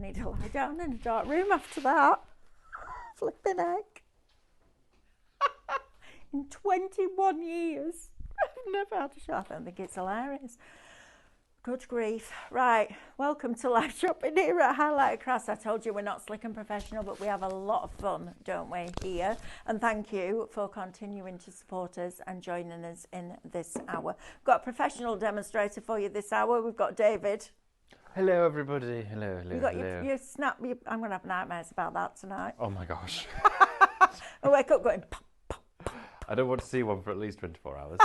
need to lie down in a dark room after that. Flipping heck. In 21 years, I've never had a shop. I don't think it's hilarious. Good grief. Right, welcome to live shopping here at Highlight Crafts. I told you we're not slick and professional, but we have a lot of fun, don't we, here? And thank you for continuing to support us and joining us in this hour. We've got a professional demonstrator for you this hour. We've got David. Hello, everybody. Hello, hello, You got hello. your snap. I'm going to have nightmares about that tonight. Oh my gosh. I wake up going, pop, pop. I don't want to see one for at least 24 hours.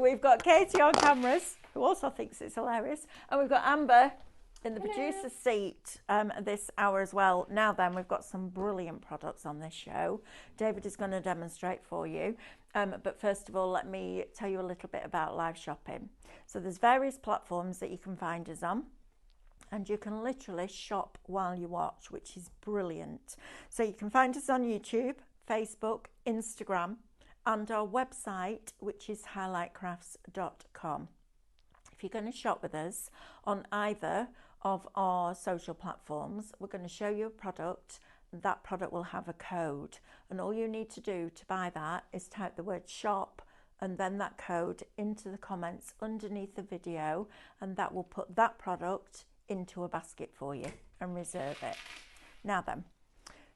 We've got Katie on cameras, who also thinks it's hilarious. And we've got Amber in the producer's seat this hour as well. Now then, we've got some brilliant products on this show. David is going to demonstrate for you. But first of all, let me tell you a little bit about live shopping. So there's various platforms that you can find us on. And you can literally shop while you watch, which is brilliant. So you can find us on YouTube, Facebook, Instagram, and our website, which is highlightcrafts.com. If you're going to shop with us on either of our social platforms, we're going to show you a product. That product will have a code, and all you need to do to buy that is type the word shop and then that code into the comments underneath the video, and that will put that product into a basket for you and reserve it. Now then,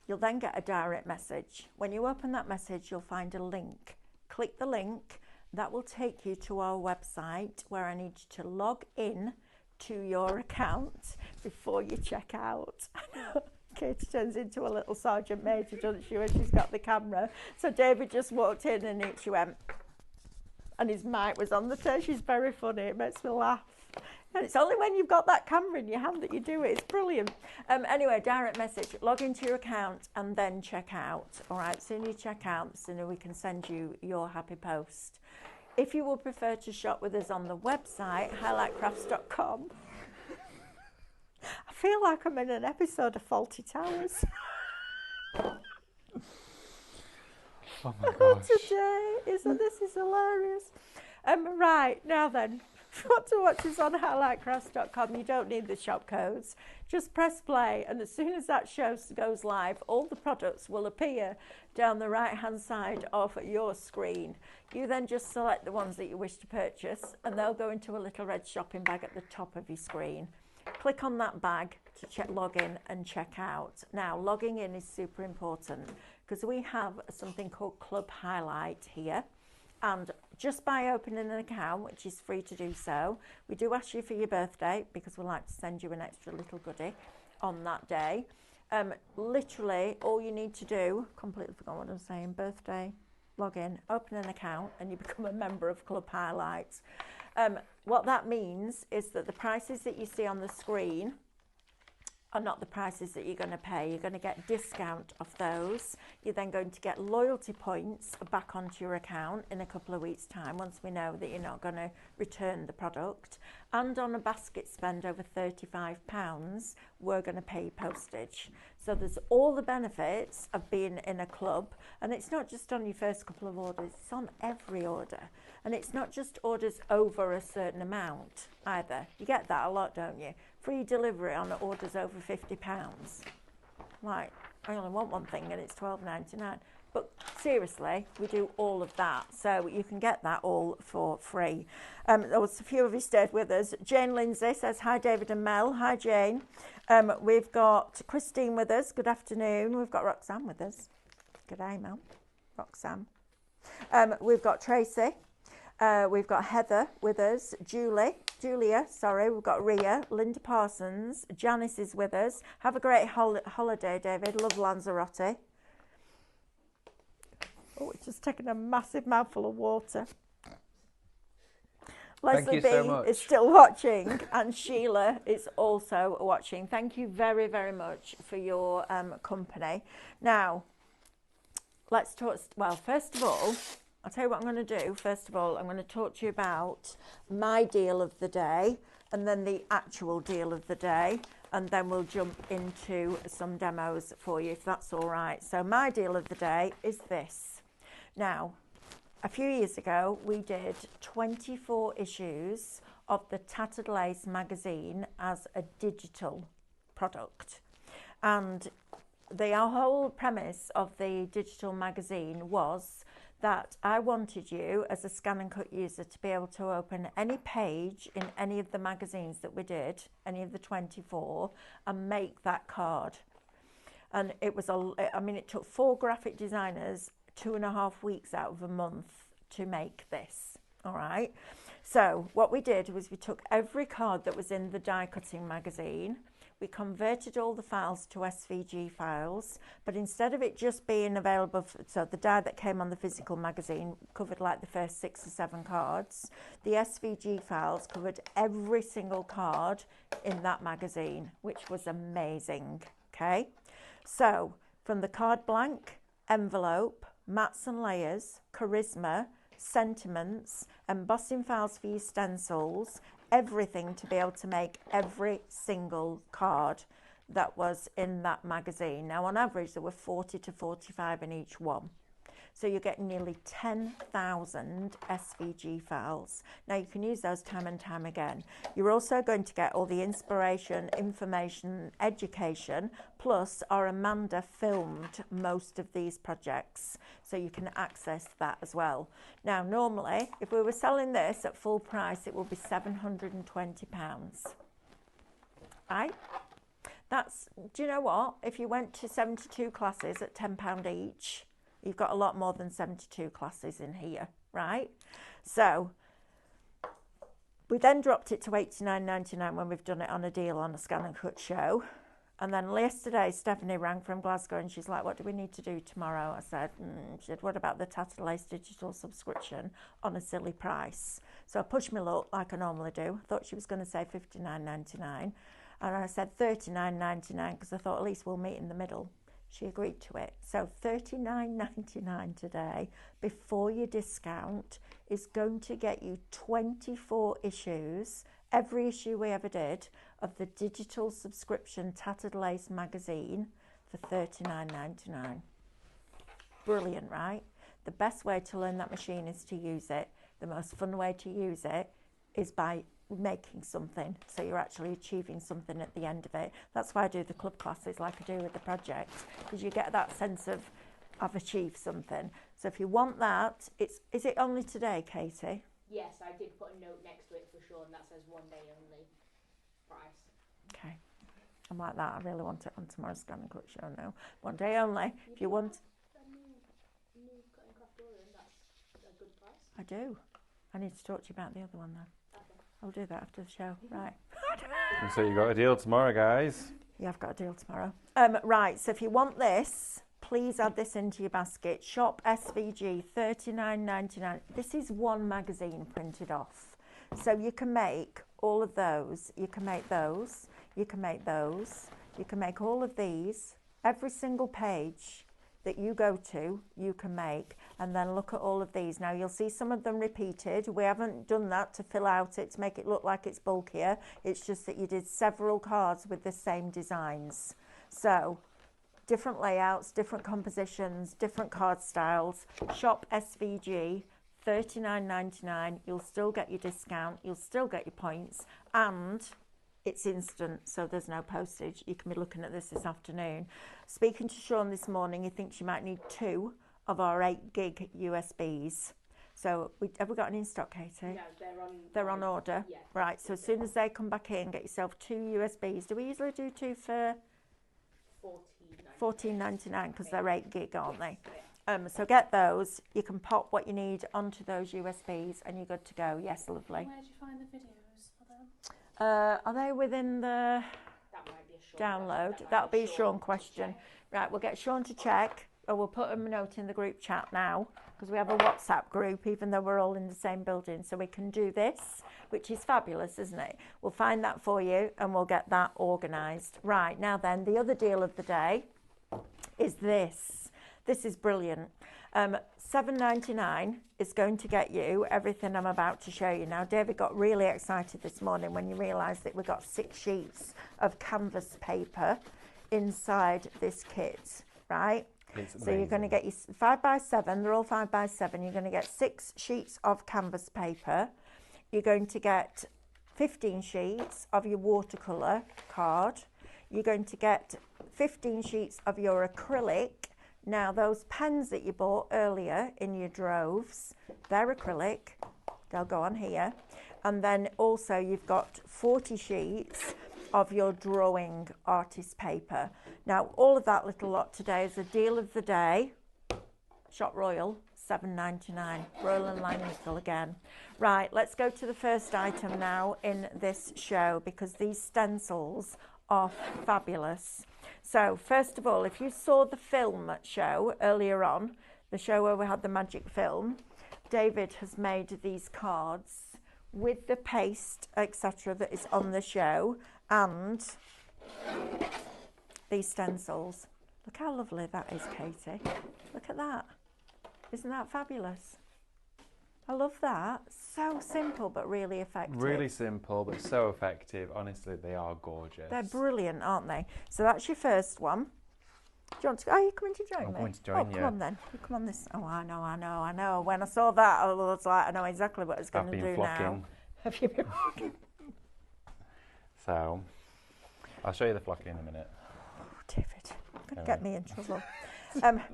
you'll then get a direct message. When you open that message, you'll find a link. Click the link. That will take you to our website, where I need you to log in to your account before you check out. Katie turns into a little Sergeant Major, doesn't she, when she's got the camera. So David just walked in and she went, and his mic was on the turn. She's very funny. It makes me laugh. And it's only when you've got that camera in your hand that you do it. It's brilliant. Anyway, direct message. Log into your account and then check out. All right, the sooner you check out, the sooner we can send you your happy post. If you would prefer to shop with us on the website, highlightcrafts.com. I feel like I'm in an episode of Faulty Towers. Oh my gosh. Today, this is hilarious. Right, now then. If you want to watch us on highlightcrafts.com, you don't need the shop codes. Just press play, and as soon as that show goes live, all the products will appear down the right-hand side of your screen. You then just select the ones that you wish to purchase, and they'll go into a little red shopping bag at the top of your screen. Click on that bag to log in and check out. Now, logging in is super important because we have something called Club Highlight here. And just by opening an account, which is free to do so, we do ask you for your birthday because we like to send you an extra little goodie on that day. Literally, all you need to do, completely forgot what I'm saying, birthday, log in, open an account, and you become a member of Club Highlights. What that means is that the prices that you see on the screen are not the prices that you're going to pay. You're going to get discount off those. You're then going to get loyalty points back onto your account in a couple of weeks' time, once we know that you're not going to return the product. And on a basket spend over £35, we're going to pay postage. So there's all the benefits of being in a club. And it's not just on your first couple of orders, it's on every order. And it's not just orders over a certain amount either. You get that a lot, don't you? Free delivery on orders over £50. Like, I only want one thing and it's £12.99. But seriously, we do all of that. So you can get that all for free. There was a few of you stayed with us. Jane Lindsay says, hi, David and Mel. Hi, Jane. We've got Christine with us. Good afternoon. We've got Roxanne with us. Good day, Mel. Roxanne. We've got Tracy. We've got Heather with us. Julia, we've got Ria, Linda Parsons, Janice is with us. Have a great holiday, David. Love Lanzarote. Oh, it's just taken a massive mouthful of water. Leslie B is still watching, and Sheila is also watching. Thank you very, very much for your company. Now, let's talk. Well, first of all, I'll tell you what I'm going to do. First of all, I'm going to talk to you about my deal of the day and then the actual deal of the day. And then we'll jump into some demos for you, if that's all right. So my deal of the day is this. Now, a few years ago, we did 24 issues of the Tattered Lace magazine as a digital product. And the whole premise of the digital magazine was that I wanted you as a Scan and Cut user to be able to open any page in any of the magazines that we did, any of the 24, and make that card. And it was it took 4 graphic designers 2.5 weeks out of a month to make this. All right. So what we did was we took every card that was in the die cutting magazine. We converted all the files to SVG files, but instead of it just being available, so the die that came on the physical magazine covered like the first 6 or 7 cards, the SVG files covered every single card in that magazine, which was amazing. Okay, so from the card blank, envelope, mats and layers, charisma, sentiments, embossing files for your stencils, everything to be able to make every single card that was in that magazine. Now, on average, there were 40 to 45 in each one. So you're getting nearly 10,000 SVG files. Now, you can use those time and time again. You're also going to get all the inspiration, information, education, plus our Amanda filmed most of these projects, so you can access that as well. Now, normally, if we were selling this at full price, it would be £720. Right? That's, do you know what? If you went to 72 classes at £10 each, you've got a lot more than 72 classes in here, right? So we then dropped it to $89.99 when we've done it on a deal on a Scan and Cut show. And then yesterday, Stephanie rang from Glasgow and she's like, what do we need to do tomorrow? I said, she said, what about the Tattered Lace digital subscription on a silly price? So I pushed my luck like I normally do. I thought she was going to say $59.99. And I said $39.99 because I thought at least we'll meet in the middle. She agreed to it. So $39.99 today, before your discount, is going to get you 24 issues, every issue we ever did, of the digital subscription Tattered Lace magazine for $39.99. Brilliant, right? The best way to learn that machine is to use it. The most fun way to use it is by making something, so you're actually achieving something at the end of it. That's why I do the club classes like I do with the project, because you get that sense of I've achieved something. So if you want that, is it only today, Katie? Yes, I did put a note next to it for sure, and that says 1 day only price. Okay, I'm like that. I really want it on tomorrow's Scan and Cut show now. 1 day only. If you want A new cut and craft order, and that's a good price. I do. I need to talk to you about the other one though. Okay. I'll do that after the show. Right. And so you got a deal tomorrow, guys. Yeah, I've got a deal tomorrow. Right, so if you want this, please add this into your basket. Shop SVG, $39.99. This is one magazine printed off. So you can make all of those. You can make those. You can make those. You can make all of these. Every single page that you go to, you can make, and then look at all of these. Now you'll see some of them repeated. We haven't done that to fill out it to make it look like it's bulkier. It's just that you did several cards with the same designs. So different layouts, different compositions, different card styles. Shop SVG, $39.99. You'll still get your discount, you'll still get your points, and it's instant, so there's no postage. You can be looking at this afternoon. Speaking to Sean this morning, he thinks you might need 2 of our 8 gig USBs. So have we got an in stock, Katie? No, They're on order? Yeah. Right, so as soon as they come back in, get yourself 2 USBs. Do we usually do 2 for $14.99 because they're 8 gig, aren't they? Yeah. So get those. You can pop what you need onto those USBs and you're good to go. Yes, lovely. Where did you find the videos for them? Are they within the That might be a Sean download? question. That'll be a Sean to question. check. Right, we'll get Sean to check, or we'll put a note in the group chat now, because we have a WhatsApp group, even though we're all in the same building, so we can do this, which is fabulous, isn't it? We'll find that for you, and we'll get that organised. Right, now then, the other deal of the day is this. This is brilliant. $7.99 is going to get you everything I'm about to show you. Now, David got really excited this morning when you realised that we got 6 sheets of canvas paper inside this kit, right? It's So you're going to get your 5x7, they're all 5x7. You're going to get 6 sheets of canvas paper. You're going to get 15 sheets of your watercolour card. You're going to get 15 sheets of your acrylic. Now, those pens that you bought earlier in your droves, they're acrylic. They'll go on here. And then also you've got 40 sheets of your drawing artist paper. Now, all of that little lot today is a deal of the day. Shop Royal, $7.99. Royal and Langnickel again. Right, let's go to the first item now in this show, because these stencils are fabulous. So, first of all, if you saw the film show earlier on, the show where we had the magic film, David has made these cards with the paste, etc., that is on the show, and these stencils. Look how lovely that is, Katie. Look at that. Isn't that fabulous? I love that. So simple but really effective. Really simple but so effective. Honestly, they are gorgeous. They're brilliant, aren't they? So that's your first one. Do you want to? Are you coming to join me? I'm going to join you. Come on then. You come on this. Oh, I know. When I saw that, I was like, I know exactly what it's going to do now. Have you been flocking? So, I'll show you the flocking in a minute. Oh, David, you're going to get me in trouble.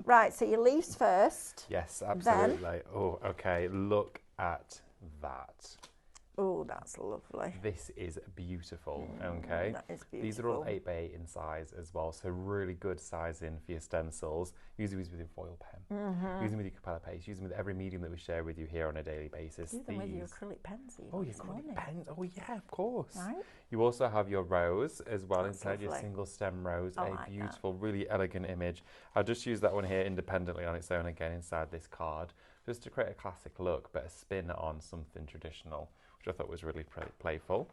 Right, so your leaves first. Yes, absolutely. Oh, okay. Look at that. Oh, that's lovely. This is beautiful, okay? That is beautiful. These are all 8x8 in size as well, so really good sizing for your stencils. Use these with your foil pen. Use them with your Capella paste. Use them with every medium that we share with you here on a daily basis. Use them with your acrylic pens. Oh, your acrylic pens. Oh, yeah, of course. Right. You also have your rose as well. That's inside your lovely. single stem rose. I A like beautiful, really elegant image. I'll just use that one here independently on its own again inside this card, just to create a classic look, but a spin on something traditional, which I thought was really playful.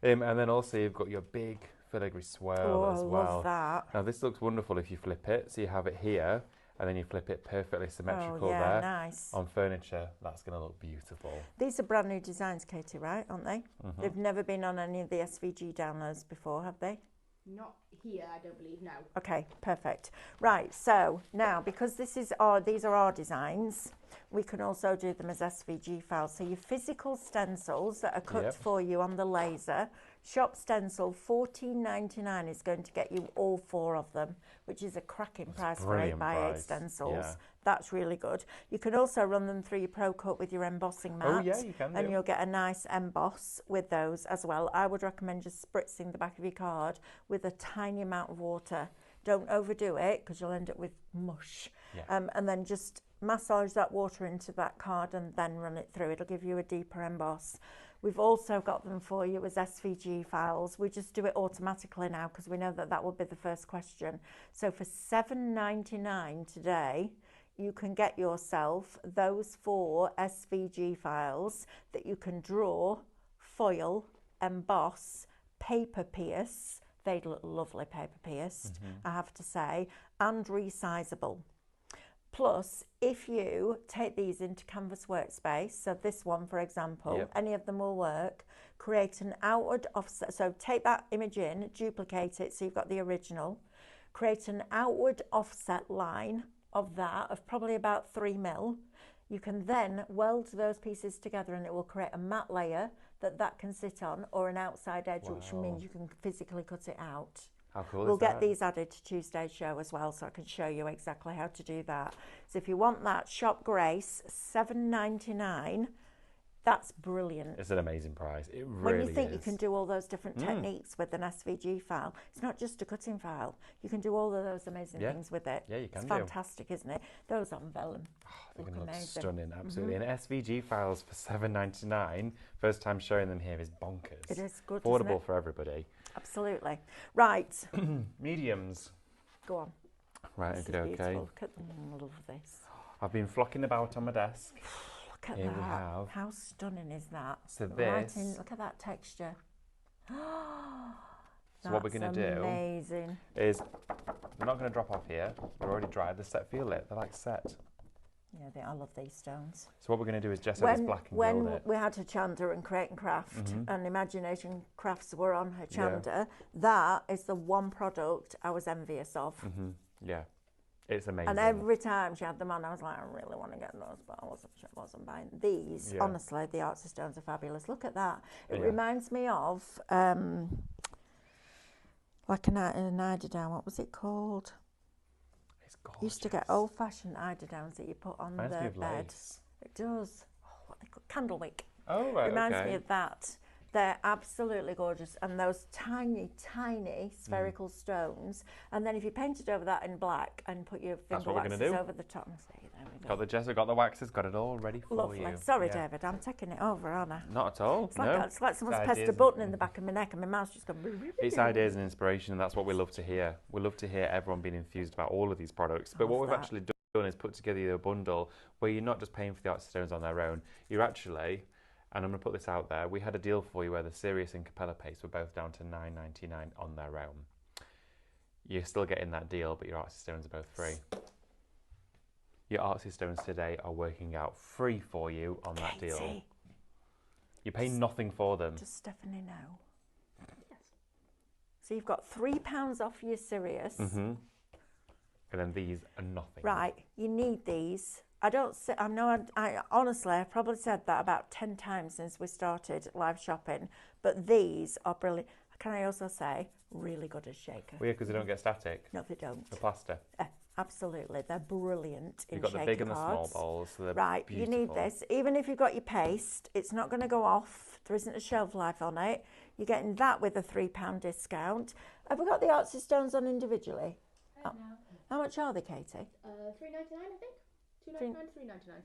And then also you've got your big filigree swirl as well. I love that. Now this looks wonderful if you flip it. So you have it here, and then you flip it perfectly symmetrical there. Nice. On furniture, that's going to look beautiful. These are brand new designs, Katie, right? Aren't they? They've never been on any of the SVG downloads before, have they? Not here, I don't believe, no. Okay, perfect. Right, so now, because these are our designs, we can also do them as SVG files. So your physical stencils that are cut for you on the laser, Shop Stencil, $14.99 is going to get you all 4 of them, which is a cracking price for 8x8 stencils. Yeah. That's really good. You can also run them through your Pro Cut with your embossing mat. Oh, yeah, you can And do. you'll get a nice emboss with those as well. I would recommend just spritzing the back of your card with a tiny amount of water. Don't overdo it, because you'll end up with mush. Yeah. And then just massage that water into that card and then run it through. It'll give you a deeper emboss. We've also got them for you as SVG files. We just do it automatically now because we know that that will be the first question. So for $7.99 today, you can get yourself those 4 SVG files that you can draw, foil, emboss, paper pierce. They'd look lovely paper pierced, I have to say, and resizable. Plus, if you take these into Canvas Workspace, so this one, for example, any of them will work, create an outward offset. So take that image in, duplicate it so you've got the original, create an outward offset line of that, of probably about 3 mil. You can then weld those pieces together and it will create a matte layer that can sit on, or an outside edge, which means you can physically cut it out. How cool We'll is that? get these added to Tuesday's show as well, so I can show you exactly how to do that. So if you want that, Shop Grace, $7.99. That's brilliant. It's an amazing price. It really When you think is. you can do all those different techniques with an SVG file, it's not just a cutting file. You can do all of those amazing things with it. Yeah, you can It's do. fantastic, isn't it? Those on vellum. They're going to look amazing. stunning, absolutely. And SVG files for $7.99, first time showing them here is bonkers. It is good, isn't Affordable it? for everybody. Absolutely. Right, Mediums. go on. Right, This is okay. beautiful. Look at I love this. I've been flocking about on my desk. Look at Here that. we have. How stunning is that? So Right this, in, look at that texture. so what we're going to do amazing. is, we're not going to drop off here. We're already dried. They're set for your lip. They're like set. Yeah, I love these stones. So what we're going to do is Jess has this black and when gold it. we had Hochanda and Create and Craft and Imagination Crafts were on Hochanda, that is the one product I was envious of. Yeah. It's amazing. And every time she had them on, I was like, I really want to get those, but I wasn't buying these. Yeah. Honestly, the Artsy Stones are fabulous. Look at that. It Yeah. reminds me of like an eiderdown. What was it called? It's gorgeous. Used to get old-fashioned eiderdowns that you put on Reminds me the of bed. lace. It does. Oh, what they call Candlewick. Oh, right, Reminds okay. me of that. They're absolutely gorgeous, and those tiny, tiny spherical stones. And then if you painted over that in black and put your That's finger what we're gonna waxes do. over the top, and see, there we go. Got the gesso, got the waxes, got it all ready for Lovely. you. Sorry, Yeah. David, I'm taking it over, aren't I? Not at all. It's like, no. it's like someone's It's pressed a ideas button and- in the back of my neck, and my mouth's just gone. It's ideas and inspiration, and that's what we love to hear. We love to hear everyone being enthused about all of these products. But what Love we've that. actually done is put together a bundle where you're not just paying for the Artsy Stones on their own. You're actually, and I'm going to put this out there, we had a deal for you where the Sirius and Capella paste were both down to $9.99 on their own. You're still getting that deal, but your Artsy Stones are both free. Your Artsy Stones today are working out free for you on that deal. Katie, You pay nothing for them. does Stephanie know? Yes. So you've got £3 off your Sirius. Mm-hmm. And then these are nothing. Right, you need these. I know I honestly, I've probably said that about 10 times since we started live shopping, but these are brilliant. Can I also say, really good as shaker? Well, yeah, because they don't get static. No, they don't. The plaster. Absolutely, they're brilliant in You've got the shaker big and the small cards. bowls, so they're Right, beautiful. you need this. Even if you've got your paste, it's not going to go off. There isn't a shelf life on it. You're getting that with a £3 discount. Have we got the Artsy Stones on individually? No. How much are they, Katie? $3.99, I think. $2.99,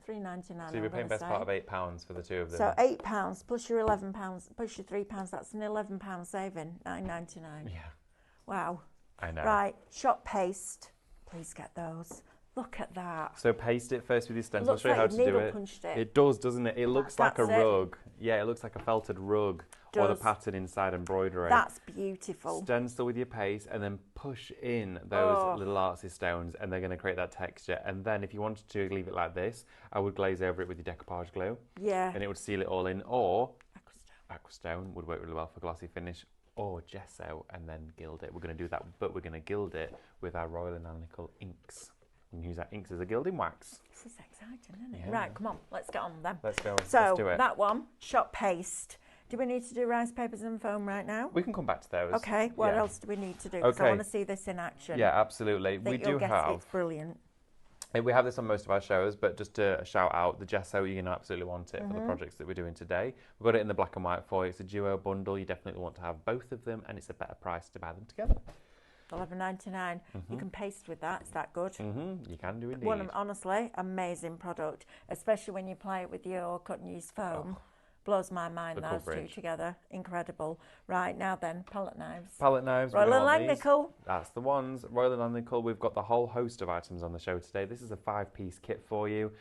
$3.99. £3.99. So you'll be paying best part of £8 for the two of them. So £8 plus your £11 plus your £3. That's an £11 saving. $9.99. Yeah, Wow. I know. Right, shop paste. Please get those. Look at that. So paste it first with your stencil. I'll Looks show you like how you've to do needle it. punched it. It does, doesn't it? It looks like a That's it. rug. Yeah, it looks like a felted rug or the Does. pattern inside embroidery. That's beautiful. Stencil with your paste and then push in those Oh. little artsy stones and they're going to create that texture. And then if you wanted to leave it like this, I would glaze over it with your decoupage glue Yeah. and it would seal it all in. Or Aquastone. Aquastone would work really well for glossy finish, or gesso and then gild it. We're going to do that, but we're going to gild it with our Royal Enamel inks. We can use our inks as a gilding wax. This is exciting, isn't it? Yeah. Right, come on, let's get on with them. Let's go. So Let's do it. that one, shop paste. Do we need to do rice papers and foam right now? We can come back to those. Okay, what Yeah. else do we need to do? Because I Okay. want to see this in action. Yeah, absolutely. I think We do you'll guess have. it's brilliant. We have this on most of our shows, but just to shout out, the gesso, you're going to absolutely want it for the projects that we're doing today. We've got it in the black and white for you. It's a duo bundle. You definitely want to have both of them, and it's a better price to buy them together. $11.99. You can paste with that. It's that good. You can do indeed. Honestly, amazing product, especially when you apply it with your cut and use foam. Blows my mind, the those two coverage. together. Incredible. Right, now then, palette knives. Palette knives. we Royal know and what these- Langnickel. That's the ones. Royal and Langnickel. We've got the whole host of items on the show today. This is a 5-piece kit for you.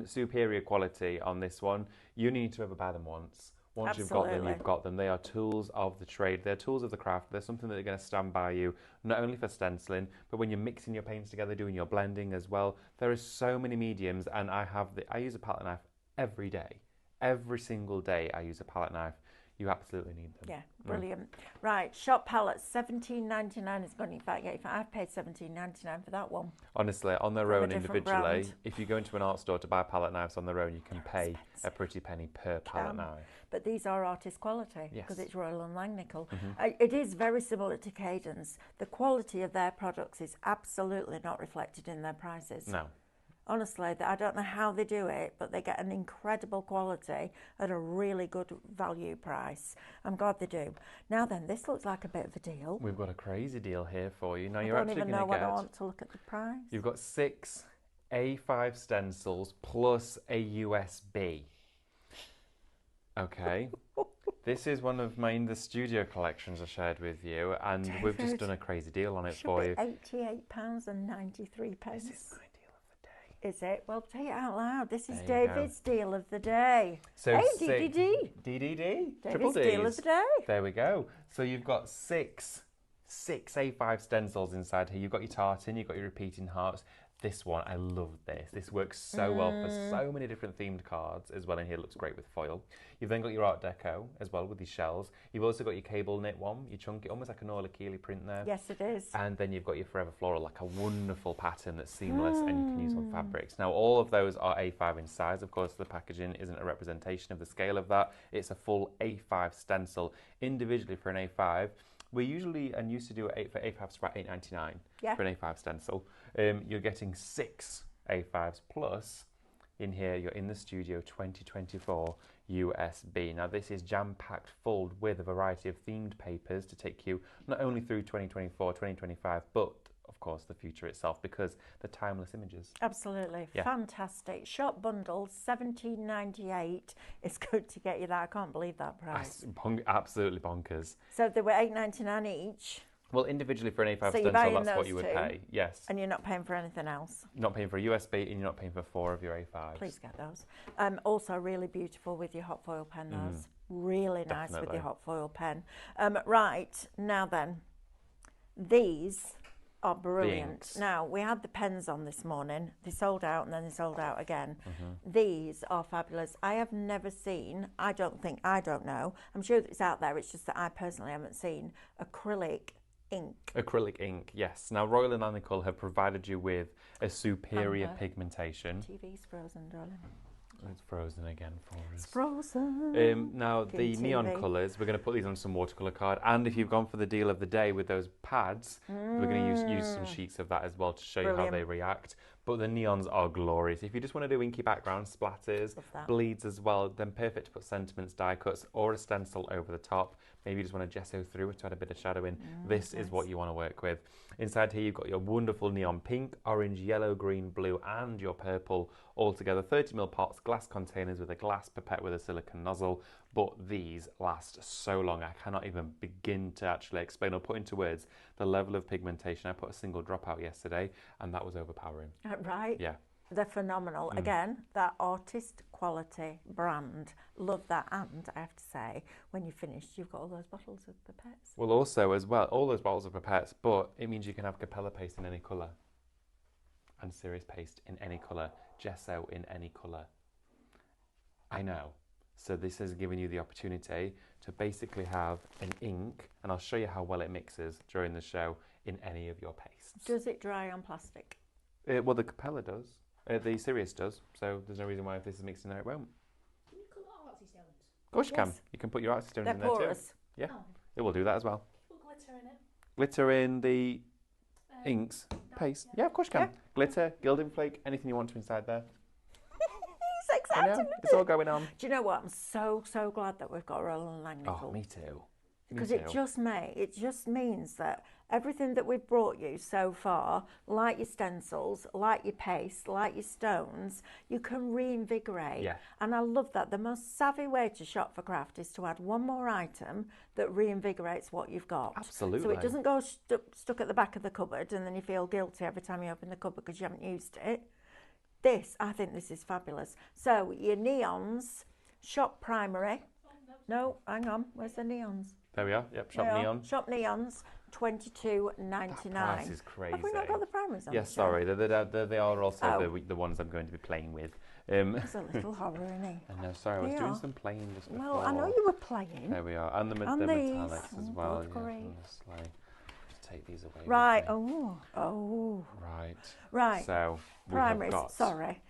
Superior quality on this one. You need to ever buy them once. Once you've got them, Absolutely. you've got them. They are tools of the trade. They're tools of the craft. They're something that are going to stand by you, not only for stenciling, but when you're mixing your paints together, doing your blending as well. There are so many mediums, and I use a palette knife every day. Every single day I use a palette knife. You absolutely need them. Yeah, brilliant. Right, shop palettes, $17.99 is going to, in fact, yeah, I've paid $17.99 for that one. Honestly, on their From a own different individually, brand. if you go into an art store to buy palette knives on their own, you can pay a pretty penny per palette knife. But these are artist quality because Yes. it's Royal and Langnickel. It is very similar to Cadence. The quality of their products is absolutely not reflected in their prices. No. Honestly, I don't know how they do it, but they get an incredible quality at a really good value price. I'm glad they do. Now then, this looks like a bit of a deal. We've got a crazy deal here for you. Now I you're don't actually even going know to what I get. want to look at the price. You've got 6 A5 stencils plus a USB. Okay. This is one of my In the Studio collections I shared with you, and we've just David, done a crazy deal on it Should for be you. £88.93. This is my deal of the day. Is it? Well, say it out loud. This is There you go. David's deal of the day. So Hey, six- DDD. DDD. Triple David's deal of Ds. the day. There we go. So you've got six A5 stencils inside here. You've got your tartan, you've got your repeating hearts. This one, I love this. This works so well for so many different themed cards as well. In here, it looks great with foil. You've then got your Art Deco as well with these shells. You've also got your cable knit one, your chunky, almost like an Orla Keeley print there. Yes, it is. And then you've got your Forever Floral, like a wonderful pattern that's seamless and you can use on fabrics. Now, all of those are A5 in size. Of course, the packaging isn't a representation of the scale of that. It's a full A5 stencil. Individually for an A5, we usually and used to do it for A5s for about $8.99 for an A5 stencil. You're getting 6 A5s plus in here. You're in the Studio 2024 USB. Now this is jam-packed full with a variety of themed papers to take you not only through 2024, 2025, but of course the future itself, because they're timeless images. Absolutely. Yeah. Fantastic. Shop bundle, $17.98. It's good to get you that. I can't believe that price. Absolutely bonkers. So they were $8.99 each. Well, individually for an A5 So you're stencil, buying that's what those you would two, pay. Yes. And you're not paying for anything else. Not paying for a USB and you're not paying for 4 of your A5s. Please get those. Also really beautiful with your hot foil pen, those. Really nice with Definitely. your hot foil pen. Right, now then, these are brilliant. inks. Now, we had the pens on this morning. They sold out and then they sold out again. These are fabulous. I have never seen, I don't know, I'm sure that it's out there, it's just that I personally haven't seen acrylic ink. Acrylic ink, yes. Now, Royal and Anical have provided you with a superior Amber. pigmentation. TV's frozen, darling. It's frozen again for It's us. frozen. Now, the neon TV. colours, we're going to put these on some watercolour card. And if you've gone for the deal of the day with those pads, we're going to use some sheets of that as well to show you how Brilliant. they react. But the neons are glorious. If you just want to do inky background splatters, Love that. bleeds as well, then perfect to put sentiments, die cuts, or a stencil over the top. Maybe you just want to gesso through it to add a bit of shadow in. This is what you want to work with. Inside here, you've got your wonderful neon pink, orange, yellow, green, blue, and your purple all together. 30ml pots, glass containers with a glass pipette with a silicone nozzle. But these last so long. I cannot even begin to actually explain or put into words the level of pigmentation. I put a single drop out yesterday, and that was overpowering. Right? Yeah. They're phenomenal. Again, that artist quality brand. Love that. And I have to say, when you're finished, you've got all those bottles of pipettes. Well, also as well, all those bottles of pipettes, but it means you can have Capella paste in any colour, and Sirius paste in any colour, gesso in any colour. I know. So this has given you the opportunity to basically have an ink, and I'll show you how well it mixes during the show, in any of your pastes. Does it dry on plastic? Well, the Capella does. The Sirius does. So there's no reason why if this is mixed in there it won't. Can you colour artsy stones? Of course you can. Yes. You can put your artsy stones They're in there too. porous. Yeah, Oh, it will do that as well. Put glitter in it. Glitter in the inks, that, paste. yeah. Yeah, of course you can. Glitter, gilding flake, anything you want to inside there. He's I know, excited. it's all going on. Do you know what? I'm so glad that we've got Roland Lang Oh, Nickel. me too. Me Because too. it just means that everything that we've brought you so far, like your stencils, like your paste, like your stones, you can reinvigorate. Yeah. And I love that. The most savvy way to shop for craft is to add one more item that reinvigorates what you've got. Absolutely. So it doesn't go stuck at the back of the cupboard and then you feel guilty every time you open the cupboard because you haven't used it. I think this is fabulous. So your neons, shop primary. No, hang on. Where's the neons? There we are. Yep, shop They are. neon. Shop neons, $22.99. That price is crazy. Have we not got the primaries on? Yes, the show? sorry. They are also Oh. the ones I'm going to be playing with. There's a little horror in it. I know, sorry, I was They doing are. some playing just before. Well, I know you were playing. There we are. And the And these. metallics as Oh, well. good Yeah, grief. from the sleigh. Just take these away. with Right. me. Oh. Right. Right. So, we Primaries. have got... Sorry.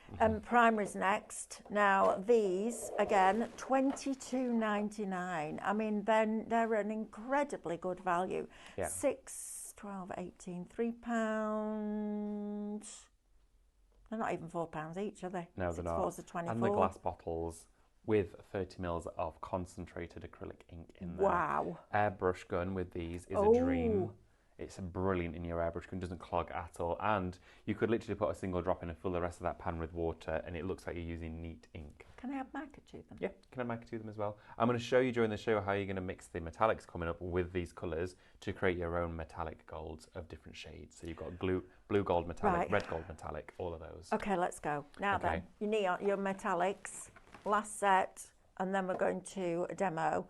Primaries next. Now these again, $22.99. I mean, they're an incredibly good value. Yeah. 6, 12, 18, £3. They're not even £4 each, are they? No, they're 6 not. fours are 24. And the glass bottles with 30 mils of concentrated acrylic ink in there. Wow. Airbrush gun with these is a dream. It's brilliant in your airbrush gun, doesn't clog at all. And you could literally put a single drop in and fill the rest of that pan with water and it looks like you're using neat ink. Can I add marker to them? Yeah, can I mark to them as well? I'm going to show you during the show how you're going to mix the metallics coming up with these colours to create your own metallic golds of different shades. So you've got blue gold metallic, Right. red gold metallic, all of those. Okay, let's go. Now Okay. then, your neon, your metallics, last set, and then we're going to a demo.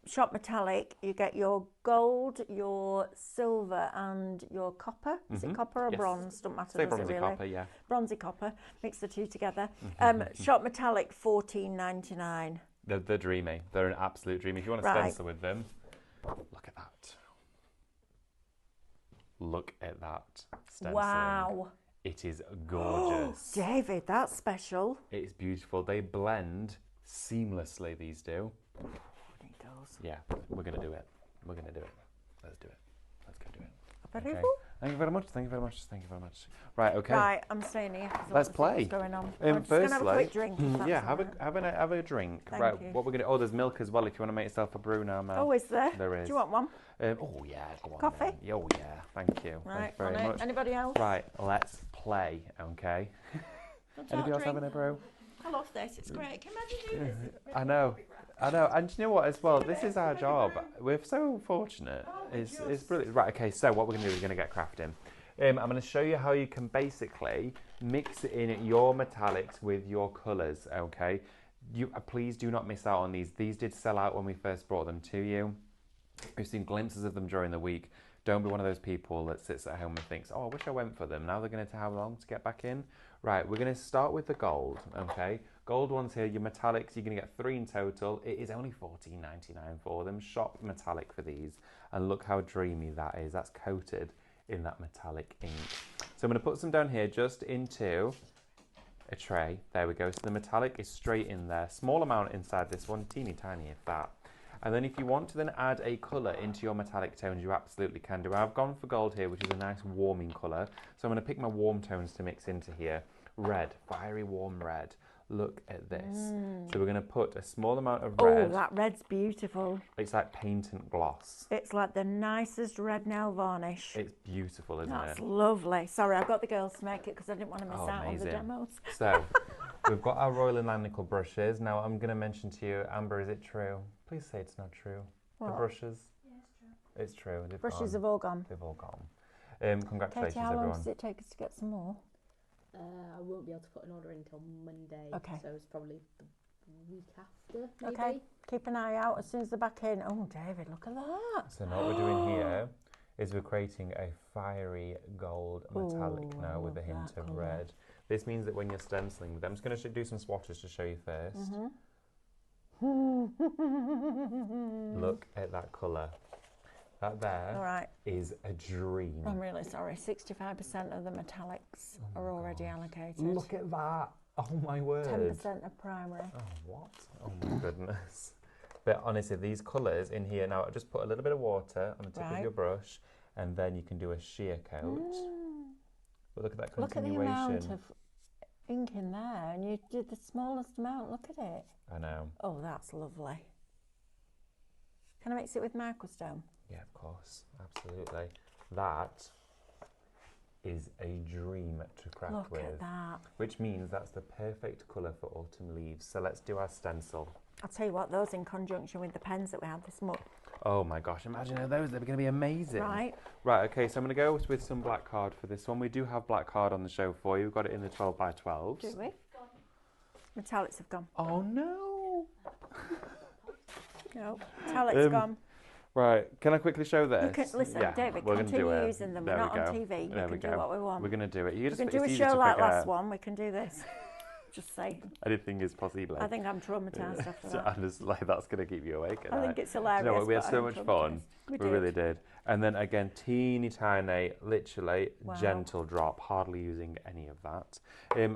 Shop Metallic, you get your gold, your silver, and your copper. Is it copper or Yes. bronze? Don't matter, Say does it bronzy really? copper, yeah. Bronzy copper. Mix the two together. Shop Metallic, $14.99. They're dreamy. They're an absolute dream. If you want to Right. stencil with them, look at that. Look at that stenciling. Wow. It is gorgeous. David, that's special. It's beautiful. They blend seamlessly, these do. It does. Yeah, we're going to do it. We're going to do it. Let's do it. Let's go do it. Approval? Okay. Thank you very much. Thank you very much. Thank you very much. Right, okay. Right, I'm staying here. 'Cause I Let's want to see play. What's going on? I'm just going to have a quick drink. if that's yeah, all have right. have a drink. Thank right, you. what we're gonna? Oh, there's milk as well. If you want to make yourself a brew now, Mel. Oh, is there? There is. Do you want one? Oh yeah, go on. Coffee? Then. Oh yeah, thank you. Right, Thank you very on it. much. Anybody else? Right, let's play. Okay. Don't Anybody else drink. having a brew? I love this. It's great. Can you imagine doing this? I know. And do you know what as well? This is our job. We're so fortunate. It's brilliant. Right, okay, so what we're going to do is we're going to get crafting. I'm going to show you how you can basically mix in your metallics with your colours, okay? Please do not miss out on these. These did sell out when we first brought them to you. We've seen glimpses of them during the week. Don't be one of those people that sits at home and thinks, oh, I wish I went for them. Now they're going to take how long to get back in? Right, we're going to start with the gold, okay? Gold ones here, your metallics, you're going to get 3 in total. It is only $14.99 for them. Shop Metallic for these. And look how dreamy that is. That's coated in that metallic ink. So I'm going to put some down here just into a tray. There we go. So the metallic is straight in there. Small amount inside this one, teeny tiny if that. And then if you want to then add a colour into your metallic tones, you absolutely can do. I've gone for gold here, which is a nice warming colour. So I'm going to pick my warm tones to mix into here. Red, fiery warm red. Look at this. So we're going to put a small amount of red. Oh, that red's beautiful. It's like paint and gloss. It's like the nicest red nail varnish. It's beautiful, isn't That's it? lovely. Sorry, I got the girls to make it because I didn't want to miss Oh, out on the amazing. demos. So we've got our Royal and Langnickel brushes. Now I'm going to mention to you, Amber, is it true? Please say it's not true. The What? brushes? Yeah, it's true. It's true. They've Brushes gone. have all gone. They've all gone. Congratulations, Katie, how long everyone. does it take us to get some more? I won't be able to put an order in until Monday. Okay. So it's probably the week after, maybe. Okay. Keep an eye out as soon as they're back in. Oh, David, look at that. So now what we're doing here is we're creating a fiery gold metallic Ooh, now I with a love hint that of colour. red. This means that when you're stenciling with them, I'm just going to do some swatches to show you 1st. Look at that colour. That All there right. is a dream. I'm really sorry. 65% of the metallics are already allocated. Look at that. Oh my word. 10% of primary. Oh, what? Oh my goodness. But honestly, these colours in here, now just put a little bit of water on the tip of Right. your brush and then you can do a sheer coat. But look at that Look at the continuation. amount of ink in there, and you did the smallest amount. Look at it. I know. Oh, that's lovely. Can I mix it with Microstone? Yeah, of course. Absolutely. That is a dream to craft Look with. at that. Which means that's the perfect colour for autumn leaves. So let's do our stencil. I'll tell you what, those in conjunction with the pens that we had this month. Oh my gosh, imagine those. They're going to be amazing. Right. Right, okay, so I'm going to go with some black card for this one. We do have black card on the show for you. We've got it in the 12 by 12s. Do we? Metallics have gone. Oh no! No, metallics gone. Right, can I quickly show this? You can, listen, Yeah, David, we're gonna do continue it. using them. There We're we not on go. TV. There We we can go. do what we want. We're going to do it. You We just, can do a it's easy show to like forget. last one. We can do this. Just say. Anything is possible. I think I'm traumatised after that. I'm just like, that's going to keep you awake at I night. think it's Do hilarious. you know what? We had but so I'm much fun. traumatised. We did. really did. And then again, teeny tiny, literally Wow. gentle drop, hardly using any of that.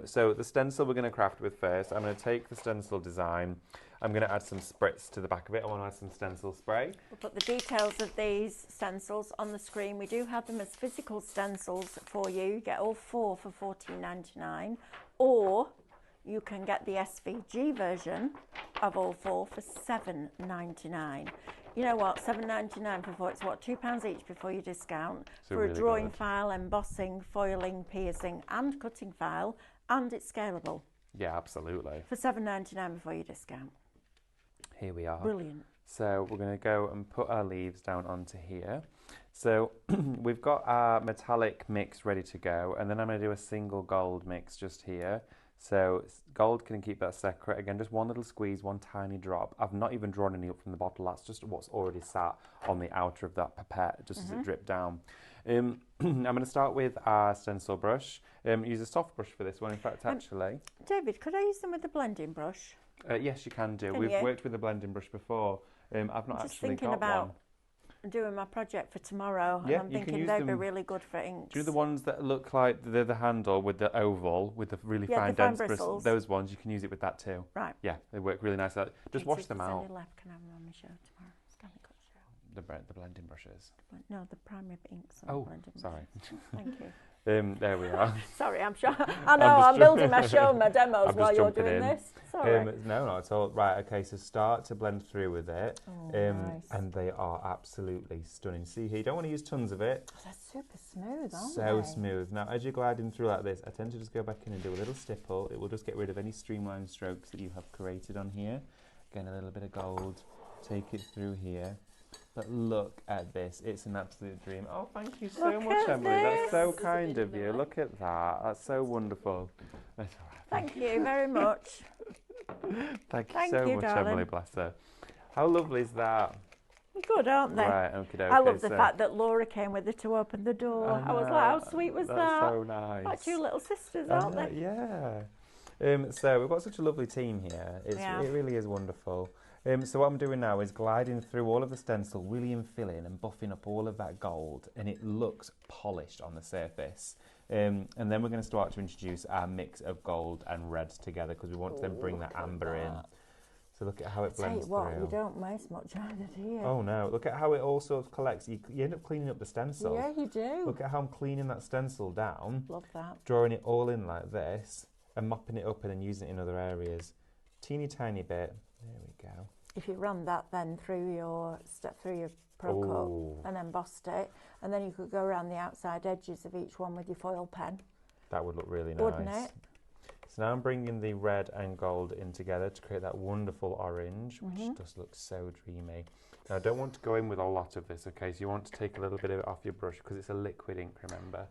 So the stencil we're going to craft with first, I'm going to take the stencil design. I'm going to add some spritz to the back of it. I want to add some stencil spray. We'll put the details of these stencils on the screen. We do have them as physical stencils for you. You get all 4 for $14.99, or you can get the SVG version of all 4 for $7.99. You know what? $7.99 for 4. It's what, £2 each before you discount So for a really drawing good. file, embossing, foiling, piercing, and cutting file, and it's scalable Yeah, absolutely. for $7.99 before you discount. Here we are. Brilliant. So we're going to go and put our leaves down onto here. So we've got our metallic mix ready to go, and then I'm going to do a single gold mix just here. So gold can keep that separate. Again, just one little squeeze, one tiny drop. I've not even drawn any up from the bottle. That's just what's already sat on the outer of that pipette, just as it dripped down. I'm going to start with our stencil brush. Use a soft brush for this one, in fact, actually. David, could I use them with the blending brush? Yes, you can do. Can We've you? worked with a blending brush before. I've not I'm just actually thinking got about one. doing my project for tomorrow, Yeah, and I'm you can thinking use they'd be them- really good for inks. Do you know the ones that look like they're the handle with the oval, with the really Yeah, fine, the fine dense bristles. Those ones, you can use it with that too. Right. Yeah, they work really nice. Just Katie, wash if them there's out. any left, can I have them on my show tomorrow? Stanley Cut show. The blending brushes. No, the primary inks and the Oh, blending sorry. brushes. Thank you. There we are. Sorry, I'm sure. I know, just I'm building my show and my demos I'm while just you're jumping doing in. this. Sorry. No, not at all. Right, okay, so start to blend through with it. Oh, nice. And they are absolutely stunning. See here, you don't want to use tons of it. Oh, they're super smooth, aren't So they? smooth. Now, as you're gliding through like this, I tend to just go back in and do a little stipple. It will just get rid of any streamlined strokes that you have created on here. Again, a little bit of gold. Take it through here. But look at this. It's an absolute dream. Oh, thank you so Look much, at Emily. That's so this. kind of you. Look at that. That's so wonderful. That's all right. Thank you very much. Thank you Thank so you, much, darling. Emily. Bless her. How lovely is that? Good, aren't they? Right, okie dokie. I love the so- fact that Laura came with her to open the door. I was like, how sweet was That's that? so nice. Like two little sisters, I aren't know, they? Yeah. So we've got such a lovely team here. Yeah. It really is wonderful. So what I'm doing now is gliding through all of the stencil, really infilling and buffing up all of that gold, and it looks polished on the surface. And then we're going to start to introduce our mix of gold and red together because we want to then bring that amber in. So look at how it Tell you blends what, through. you don't waste much either, do you? Oh no, look at how it all sort of collects. You end up cleaning up the stencil. Yeah, you do. Look at how I'm cleaning that stencil down, Love that. drawing it all in like this, and mopping it up and then using it in other areas. Teeny tiny bit. There we go. If you run that then through your Pro Oh. Cut and embossed it, and then you could go around the outside edges of each one with your foil pen. That would look really nice. Wouldn't it? So now I'm bringing the red and gold in together to create that wonderful orange, which does look so dreamy. Now I don't want to go in with a lot of this, okay? So you want to take a little bit of it off your brush because it's a liquid ink, remember?